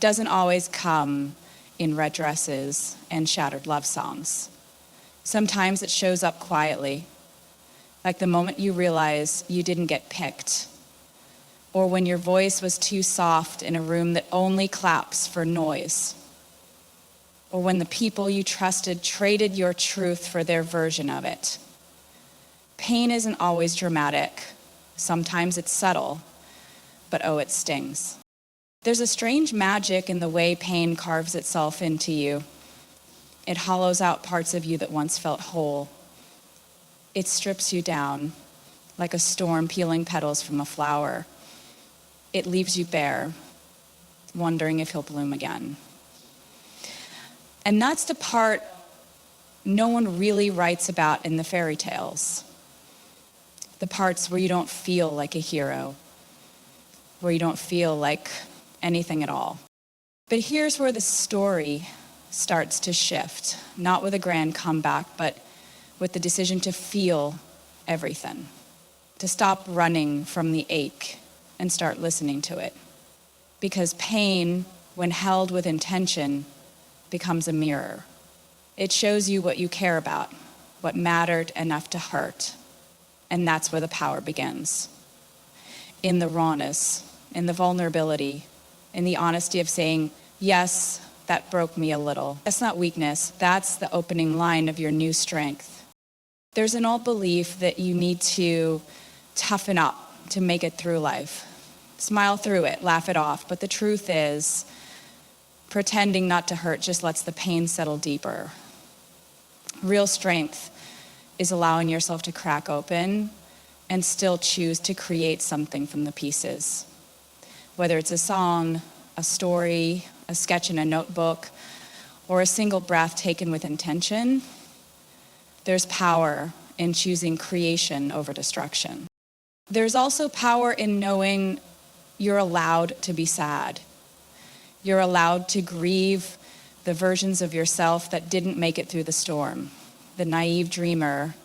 doesn't always come in red dresses and shattered love songs. Sometimes it shows up quietly, like the moment you realize you didn't get picked, or when your voice was too soft in a room that only claps for noise, or when the people you trusted traded your truth for their version of it. Pain isn't always dramatic. Sometimes it's subtle, but oh, it stings. There's a strange magic in the way pain carves itself into you. It hollows out parts of you that once felt whole. It strips you down like a storm peeling petals from a flower. It leaves you bare, wondering if he'll bloom again. And that's the part no one really writes about in the fairy tales. The parts where you don't feel like a hero, where you don't feel like anything at all. But here's where the story starts to shift, not with a grand comeback, but with the decision to feel everything, to stop running from the ache and start listening to it. Because pain, when held with intention, becomes a mirror. It shows you what you care about, what mattered enough to hurt. And that's where the power begins. In the rawness, in the vulnerability, in the honesty of saying, yes, that broke me a little. That's not weakness. That's the opening line of your new strength. There's an old belief that you need to toughen up to make it through life. Smile through it, laugh it off. But the truth is, pretending not to hurt just lets the pain settle deeper. Real strength is allowing yourself to crack open and still choose to create something from the pieces. Whether it's a song, a story, a sketch in a notebook, or a single breath taken with intention, there's power in choosing creation over destruction. There's also power in knowing you're allowed to be sad. You're allowed to grieve the versions of yourself that didn't make it through the storm. The naive dreamer,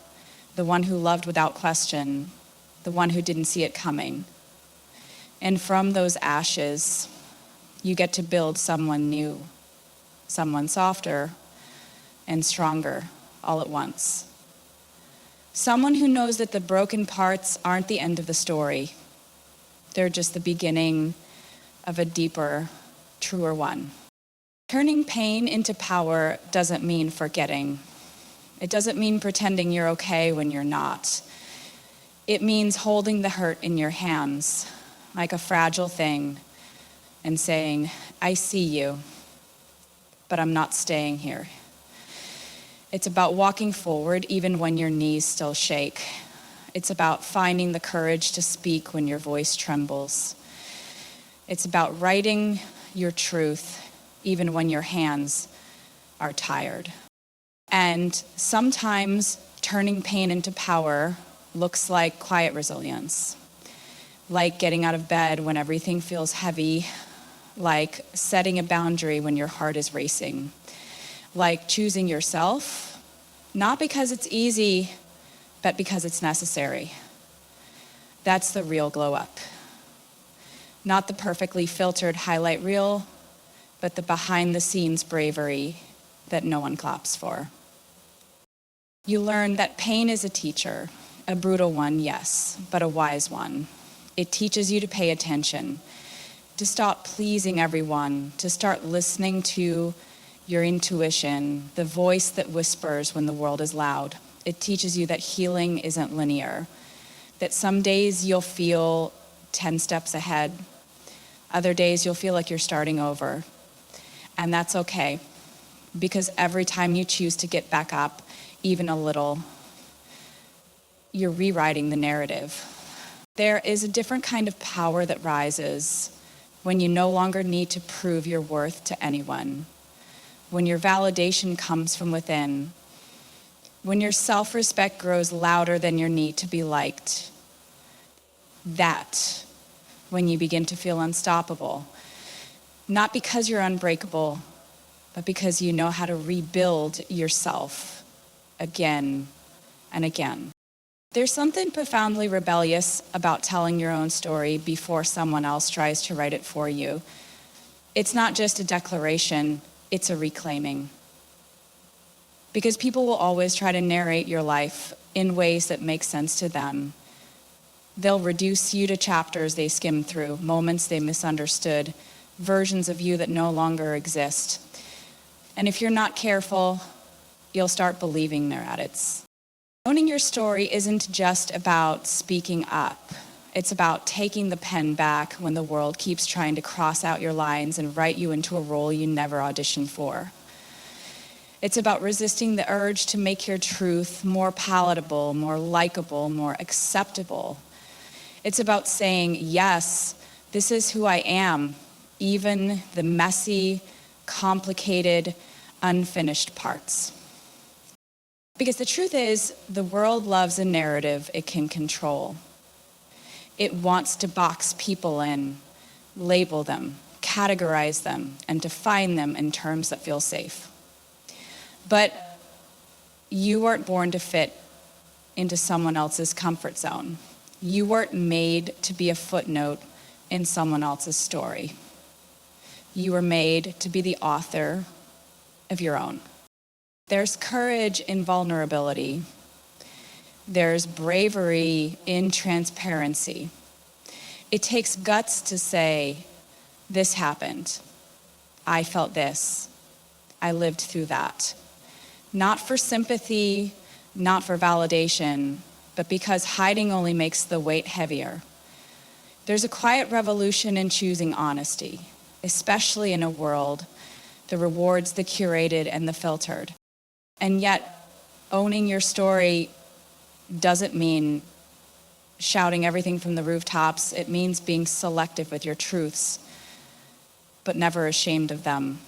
the one who loved without question, the one who didn't see it coming. And from those ashes, you get to build someone new, someone softer and stronger all at once. Someone who knows that the broken parts aren't the end of the story. They're just the beginning of a deeper, truer one. Turning pain into power doesn't mean forgetting. It doesn't mean pretending you're okay when you're not. It means holding the hurt in your hands like a fragile thing and saying, I see you, but I'm not staying here. It's about walking forward even when your knees still shake. It's about finding the courage to speak when your voice trembles. It's about writing your truth even when your hands are tired. And sometimes turning pain into power looks like quiet resilience, like getting out of bed when everything feels heavy, like setting a boundary when your heart is racing, like choosing yourself, not because it's easy, but because it's necessary. That's the real glow up. Not the perfectly filtered highlight reel, but the behind the scenes bravery that no one claps for. You learn that pain is a teacher, a brutal one, yes, but a wise one. It teaches you to pay attention, to stop pleasing everyone, to start listening to your intuition, the voice that whispers when the world is loud. It teaches you that healing isn't linear, that some days you'll feel 10 steps ahead, other days you'll feel like you're starting over. And that's okay, because every time you choose to get back up, even a little, you're rewriting the narrative. There is a different kind of power that rises when you no longer need to prove your worth to anyone, when your validation comes from within, when your self-respect grows louder than your need to be liked. That, when you begin to feel unstoppable, not because you're unbreakable, but because you know how to rebuild yourself again and again. There's something profoundly rebellious about telling your own story before someone else tries to write it for you. It's not just a declaration, it's a reclaiming. Because people will always try to narrate your life in ways that make sense to them. They'll reduce you to chapters they skimmed through, moments they misunderstood, versions of you that no longer exist. And if you're not careful, you'll start believing their edits. Owning your story isn't just about speaking up. It's about taking the pen back when the world keeps trying to cross out your lines and write you into a role you never auditioned for. It's about resisting the urge to make your truth more palatable, more likable, more acceptable. It's about saying, yes, this is who I am, even the messy, complicated, unfinished parts. Because the truth is, the world loves a narrative it can control. It wants to box people in, label them, categorize them, and define them in terms that feel safe. But you weren't born to fit into someone else's comfort zone. You weren't made to be a footnote in someone else's story. You were made to be the author of your own. There's courage in vulnerability. There's bravery in transparency. It takes guts to say, this happened. I felt this. I lived through that. Not for sympathy, not for validation, but because hiding only makes the weight heavier. There's a quiet revolution in choosing honesty, especially in a world that rewards the curated and the filtered. And yet, owning your story doesn't mean shouting everything from the rooftops. It means being selective with your truths, but never ashamed of them.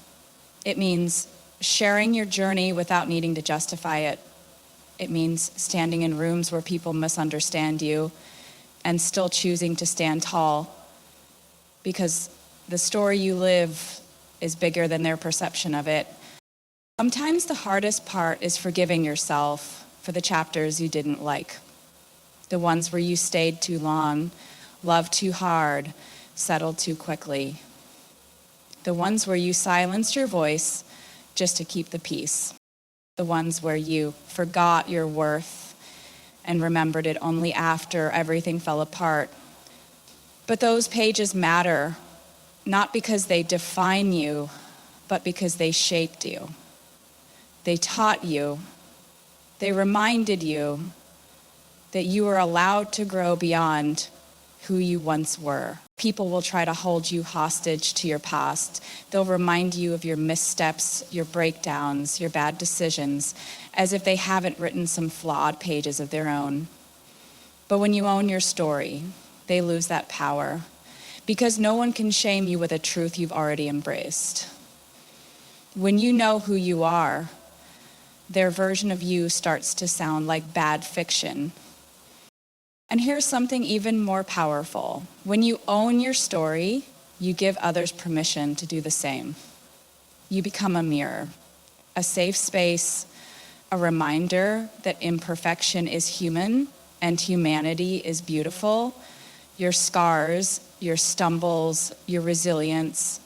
It means sharing your journey without needing to justify it. It means standing in rooms where people misunderstand you and still choosing to stand tall because the story you live is bigger than their perception of it. Sometimes the hardest part is forgiving yourself for the chapters you didn't like, the ones where you stayed too long, loved too hard, settled too quickly, the ones where you silenced your voice just to keep the peace, the ones where you forgot your worth and remembered it only after everything fell apart. But those pages matter, not because they define you, but because they shaped you. They taught you, they reminded you that you were allowed to grow beyond who you once were. People will try to hold you hostage to your past. They'll remind you of your missteps, your breakdowns, your bad decisions, as if they haven't written some flawed pages of their own. But when you own your story, they lose that power, because no one can shame you with a truth you've already embraced. When you know who you are, their version of you starts to sound like bad fiction. And here's something even more powerful. When you own your story, you give others permission to do the same. You become a mirror, a safe space, a reminder that imperfection is human and humanity is beautiful. Your scars, your stumbles, your resilience,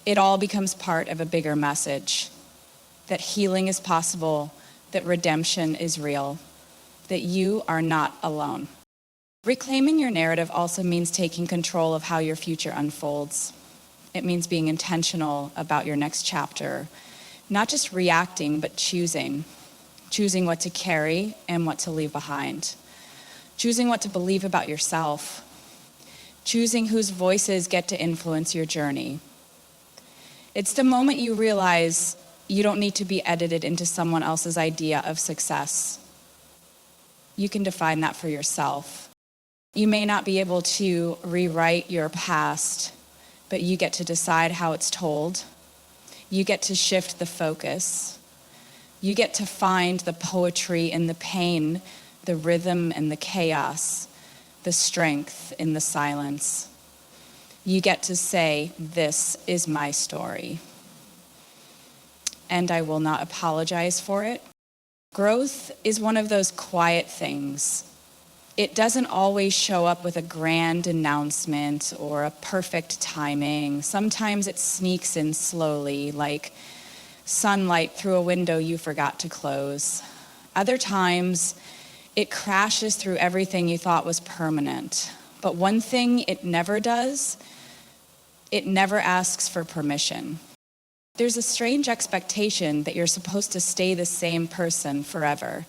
it all becomes part of a bigger message, that healing is possible, that redemption is real, that you are not alone. Reclaiming your narrative also means taking control of how your future unfolds. It means being intentional about your next chapter, not just reacting, but choosing what to carry and what to leave behind, choosing what to believe about yourself, choosing whose voices get to influence your journey. It's the moment you realize you don't need to be edited into someone else's idea of success. You can define that for yourself. You may not be able to rewrite your past, but you get to decide how it's told. You get to shift the focus. You get to find the poetry in the pain, the rhythm in the chaos, the strength in the silence. You get to say, this is my story. And I will not apologize for it. Growth is one of those quiet things It doesn't always show up with a grand announcement or a perfect timing. Sometimes it sneaks in slowly, like sunlight through a window you forgot to close. Other times, it crashes through everything you thought was permanent. But one thing it never does, it never asks for permission. There's a strange expectation that you're supposed to stay the same person forever.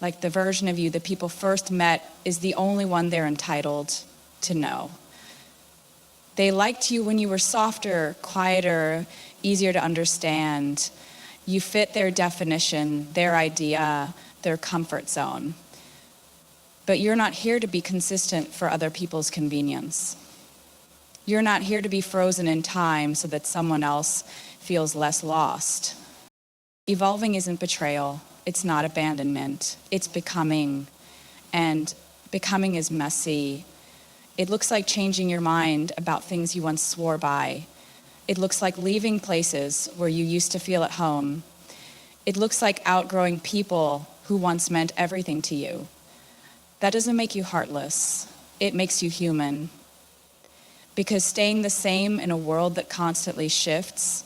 Like the version of you that people first met is the only one they're entitled to know. They liked you when you were softer, quieter, easier to understand. You fit their definition, their idea, their comfort zone. But you're not here to be consistent for other people's convenience. You're not here to be frozen in time so that someone else feels less lost. Evolving isn't betrayal. It's not abandonment. It's becoming. And becoming is messy. It looks like changing your mind about things you once swore by. It looks like leaving places where you used to feel at home. It looks like outgrowing people who once meant everything to you. That doesn't make you heartless. It makes you human. Because staying the same in a world that constantly shifts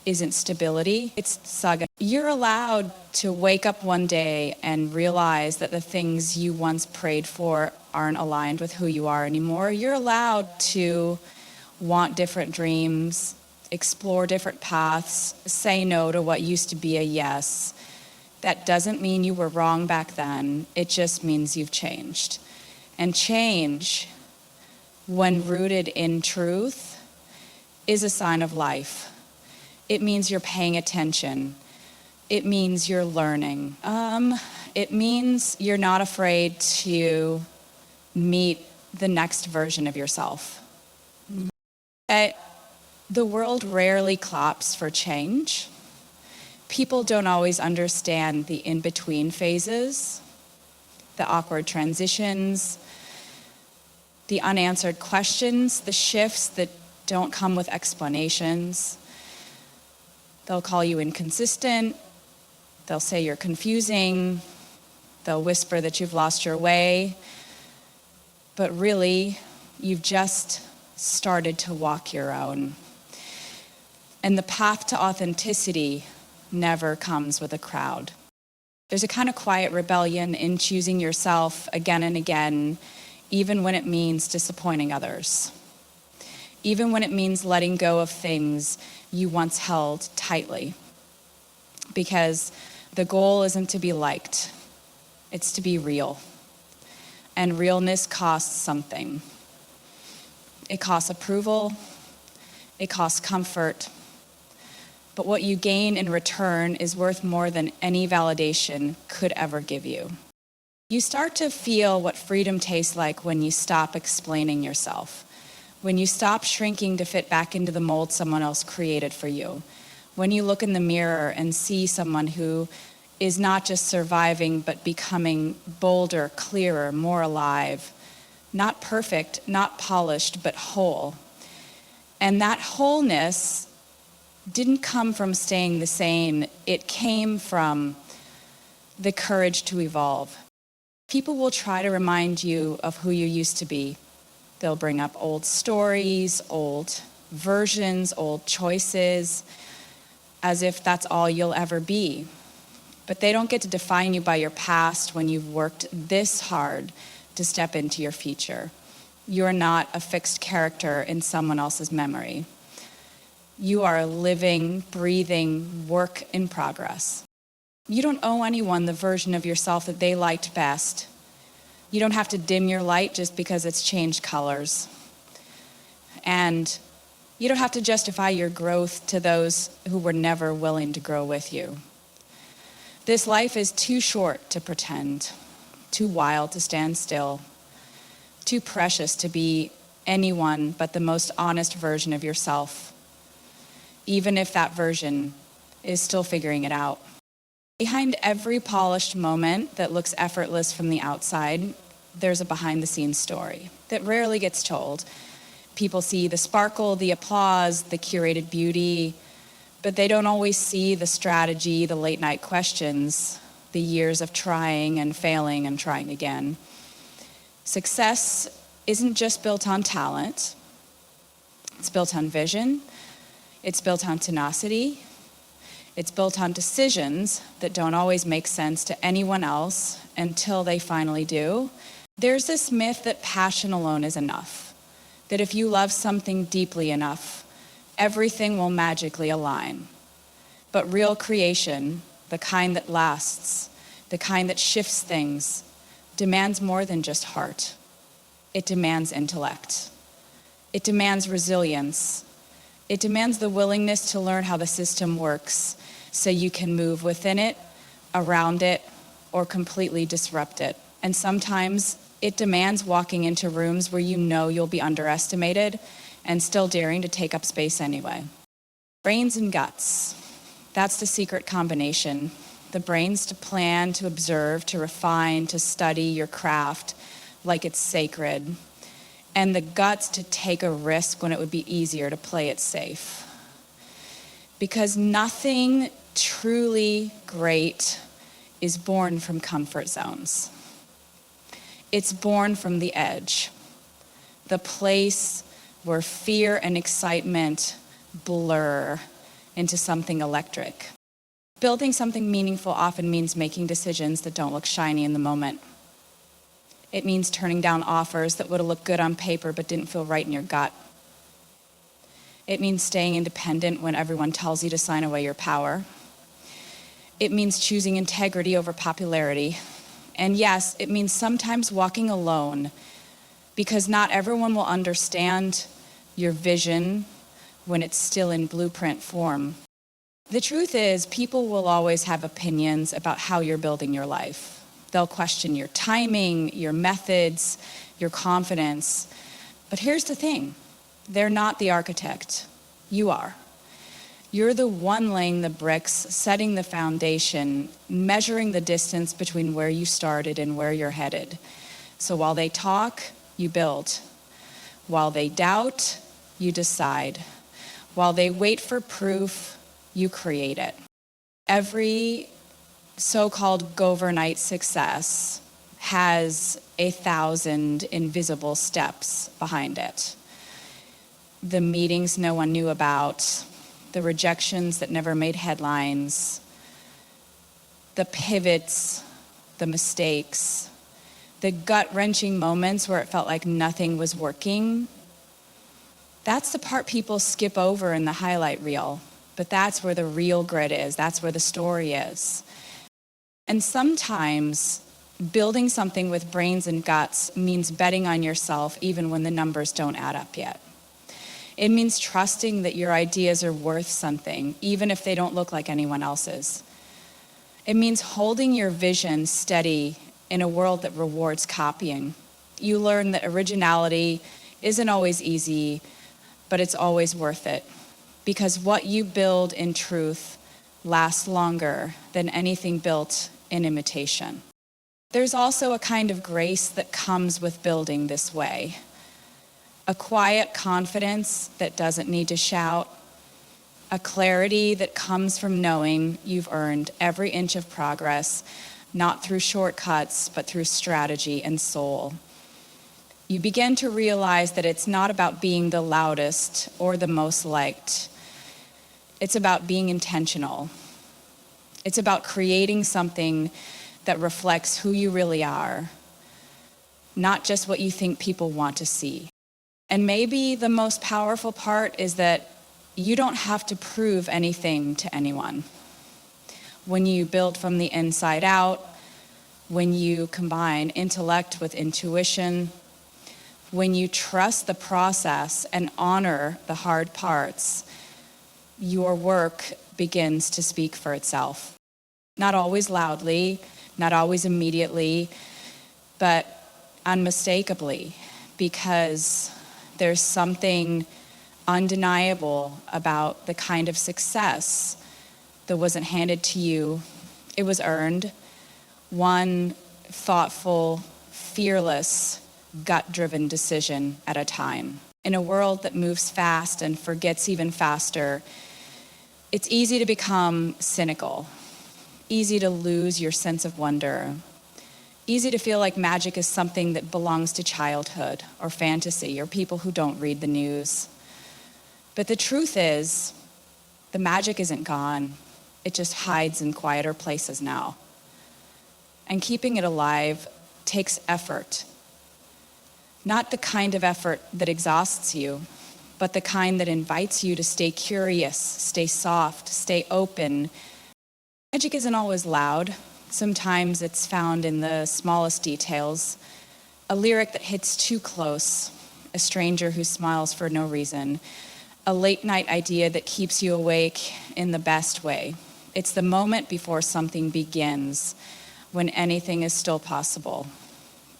isn't stability, it's saga. You're allowed to wake up one day and realize that the things you once prayed for aren't aligned with who you are anymore. You're allowed to want different dreams, explore different paths, say no to what used to be a yes. That doesn't mean you were wrong back then. It just means you've changed. And change, when rooted in truth, is a sign of life. It means you're paying attention. It means you're learning. It means you're not afraid to meet the next version of yourself. The world rarely claps for change. People don't always understand the in-between phases, the awkward transitions, the unanswered questions, the shifts that don't come with explanations. They'll call you inconsistent. They'll say you're confusing. They'll whisper that you've lost your way. But really, you've just started to walk your own. And the path to authenticity never comes with a crowd. There's a kind of quiet rebellion in choosing yourself again and again, even when it means disappointing others. Even when it means letting go of things you once held tightly. Because the goal isn't to be liked, it's to be real. And realness costs something. It costs approval, it costs comfort, but what you gain in return is worth more than any validation could ever give you. You start to feel what freedom tastes like when you stop explaining yourself. When you stop shrinking to fit back into the mold someone else created for you. When you look in the mirror and see someone who is not just surviving, but becoming bolder, clearer, more alive. Not perfect, not polished, but whole. And that wholeness didn't come from staying the same. It came from the courage to evolve. People will try to remind you of who you used to be. They'll bring up old stories, old versions, old choices, as if that's all you'll ever be. But they don't get to define you by your past when you've worked this hard to step into your future. You're not a fixed character in someone else's memory. You are a living, breathing work in progress. You don't owe anyone the version of yourself that they liked best. You don't have to dim your light just because it's changed colors. And you don't have to justify your growth to those who were never willing to grow with you. This life is too short to pretend, too wild to stand still, too precious to be anyone but the most honest version of yourself, even if that version is still figuring it out. Behind every polished moment that looks effortless from the outside, there's a behind-the-scenes story that rarely gets told. People see the sparkle, the applause, the curated beauty, but they don't always see the strategy, the late-night questions, the years of trying and failing and trying again. Success isn't just built on talent. It's built on vision. It's built on tenacity. It's built on decisions that don't always make sense to anyone else until they finally do. There's this myth that passion alone is enough, that if you love something deeply enough, everything will magically align. But real creation, the kind that lasts, the kind that shifts things, demands more than just heart. It demands intellect. It demands resilience. It demands the willingness to learn how the system works so you can move within it, around it, or completely disrupt it. And sometimes it demands walking into rooms where you know you'll be underestimated and still daring to take up space anyway. Brains and guts. That's the secret combination. The brains to plan, to observe, to refine, to study your craft like it's sacred. And the guts to take a risk when it would be easier to play it safe. Because nothing truly great is born from comfort zones. It's born from the edge, the place where fear and excitement blur into something electric. Building something meaningful often means making decisions that don't look shiny in the moment. It means turning down offers that would have looked good on paper but didn't feel right in your gut. It means staying independent when everyone tells you to sign away your power. It means choosing integrity over popularity. And yes, it means sometimes walking alone, because not everyone will understand your vision when it's still in blueprint form. The truth is, people will always have opinions about how you're building your life. They'll question your timing, your methods, your confidence. But here's the thing, they're not the architect. You are. You're the one laying the bricks, setting the foundation, measuring the distance between where you started and where you're headed. So while they talk, you build. While they doubt, you decide. While they wait for proof, you create it. Every so-called overnight success has 1,000 invisible steps behind it. The meetings no one knew about, the rejections that never made headlines, the pivots, the mistakes, the gut-wrenching moments where it felt like nothing was working. That's the part people skip over in the highlight reel, but that's where the real grit is, that's where the story is. And sometimes building something with brains and guts means betting on yourself even when the numbers don't add up yet. It means trusting that your ideas are worth something, even if they don't look like anyone else's. It means holding your vision steady in a world that rewards copying. You learn that originality isn't always easy, but it's always worth it. Because what you build in truth lasts longer than anything built in imitation. There's also a kind of grace that comes with building this way. A quiet confidence that doesn't need to shout. A clarity that comes from knowing you've earned every inch of progress, not through shortcuts, but through strategy and soul. You begin to realize that it's not about being the loudest or the most liked. It's about being intentional. It's about creating something that reflects who you really are, not just what you think people want to see. And maybe the most powerful part is that you don't have to prove anything to anyone. When you build from the inside out, when you combine intellect with intuition, when you trust the process and honor the hard parts, your work begins to speak for itself. Not always loudly, not always immediately, but unmistakably, because there's something undeniable about the kind of success that wasn't handed to you. It was earned. One thoughtful, fearless, gut-driven decision at a time. In a world that moves fast and forgets even faster, it's easy to become cynical, easy to lose your sense of wonder, Easy to feel like magic is something that belongs to childhood or fantasy or people who don't read the news. But the truth is, the magic isn't gone. It just hides in quieter places now. And keeping it alive takes effort. Not the kind of effort that exhausts you, but the kind that invites you to stay curious, stay soft, stay open. Magic isn't always loud. Sometimes it's found in the smallest details. A lyric that hits too close, a stranger who smiles for no reason, a late night idea that keeps you awake in the best way. It's the moment before something begins, when anything is still possible.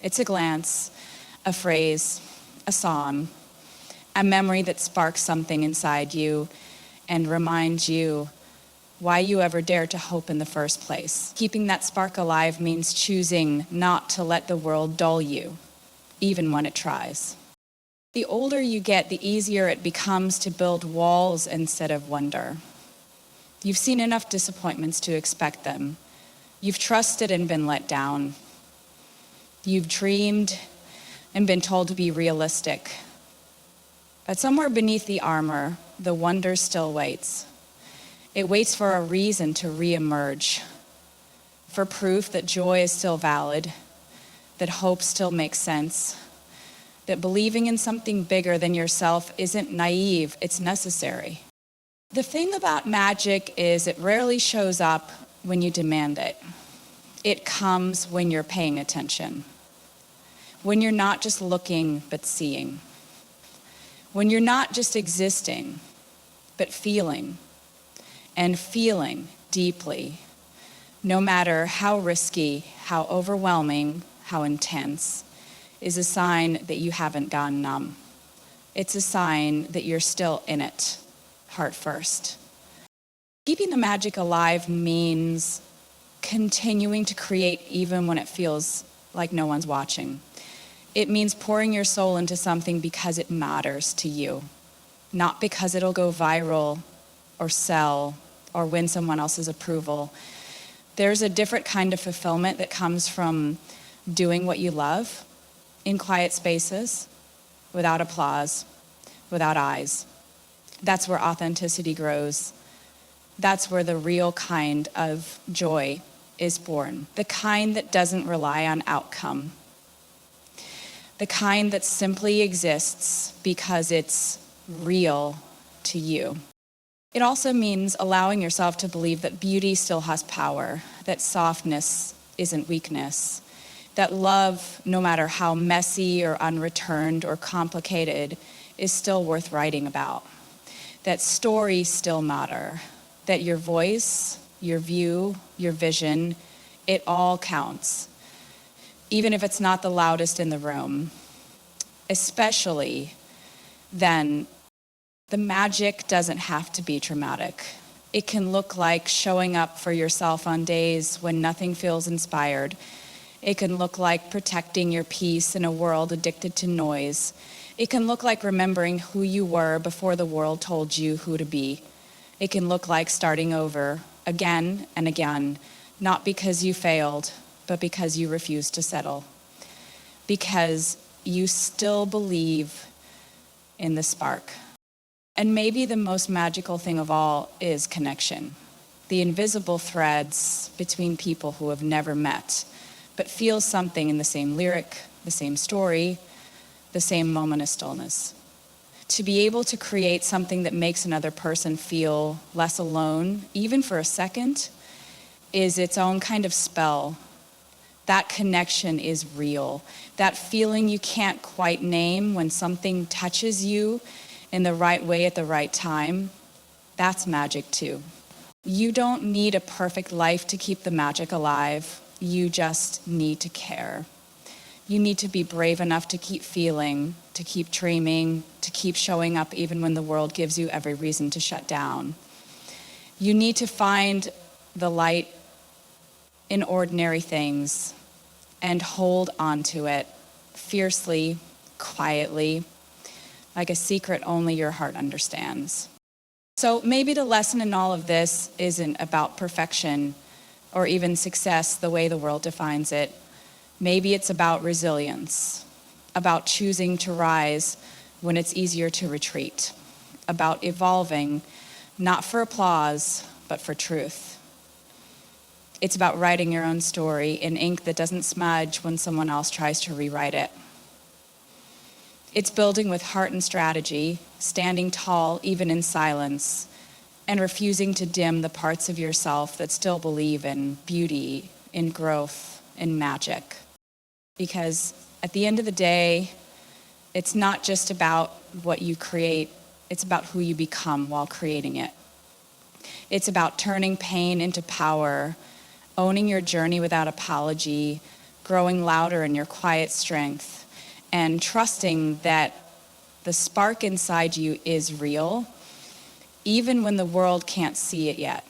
It's a glance, a phrase, a song, a memory that sparks something inside you and reminds you why you ever dared to hope in the first place. Keeping that spark alive means choosing not to let the world dull you, even when it tries. The older you get, the easier it becomes to build walls instead of wonder. You've seen enough disappointments to expect them. You've trusted and been let down. You've dreamed and been told to be realistic. But somewhere beneath the armor, the wonder still waits. It waits for a reason to reemerge, for proof that joy is still valid, that hope still makes sense, that believing in something bigger than yourself isn't naive, it's necessary. The thing about magic is it rarely shows up when you demand it. It comes when you're paying attention, when you're not just looking but seeing, when you're not just existing but feeling, and feeling deeply, no matter how risky, how overwhelming, how intense, is a sign that you haven't gone numb. It's a sign that you're still in it, heart first. Keeping the magic alive means continuing to create even when it feels like no one's watching. It means pouring your soul into something because it matters to you, not because it'll go viral or sell or win someone else's approval. There's a different kind of fulfillment that comes from doing what you love in quiet spaces, without applause, without eyes. That's where authenticity grows. That's where the real kind of joy is born. The kind that doesn't rely on outcome. The kind that simply exists because it's real to you. It also means allowing yourself to believe that beauty still has power, that softness isn't weakness, that love, no matter how messy or unreturned or complicated, is still worth writing about, that stories still matter, that your voice, your view, your vision, it all counts, even if it's not the loudest in the room. Especially then, the magic doesn't have to be dramatic. It can look like showing up for yourself on days when nothing feels inspired. It can look like protecting your peace in a world addicted to noise. It can look like remembering who you were before the world told you who to be. It can look like starting over again and again, not because you failed, but because you refused to settle. Because you still believe in the spark. And maybe the most magical thing of all is connection. The invisible threads between people who have never met, but feel something in the same lyric, the same story, the same moment of stillness. To be able to create something that makes another person feel less alone, even for a second, is its own kind of spell. That connection is real. That feeling you can't quite name when something touches you in the right way at the right time, that's magic too. You don't need a perfect life to keep the magic alive. You just need to care. You need to be brave enough to keep feeling, to keep dreaming, to keep showing up even when the world gives you every reason to shut down. You need to find the light in ordinary things and hold on to it fiercely, quietly, like a secret only your heart understands. So maybe the lesson in all of this isn't about perfection or even success the way the world defines it. Maybe it's about resilience, about choosing to rise when it's easier to retreat, about evolving, not for applause, but for truth. It's about writing your own story in ink that doesn't smudge when someone else tries to rewrite it. It's building with heart and strategy, standing tall even in silence, and refusing to dim the parts of yourself that still believe in beauty, in growth, in magic. Because at the end of the day, it's not just about what you create, it's about who you become while creating it. It's about turning pain into power, owning your journey without apology, growing louder in your quiet strength, and trusting that the spark inside you is real, even when the world can't see it yet.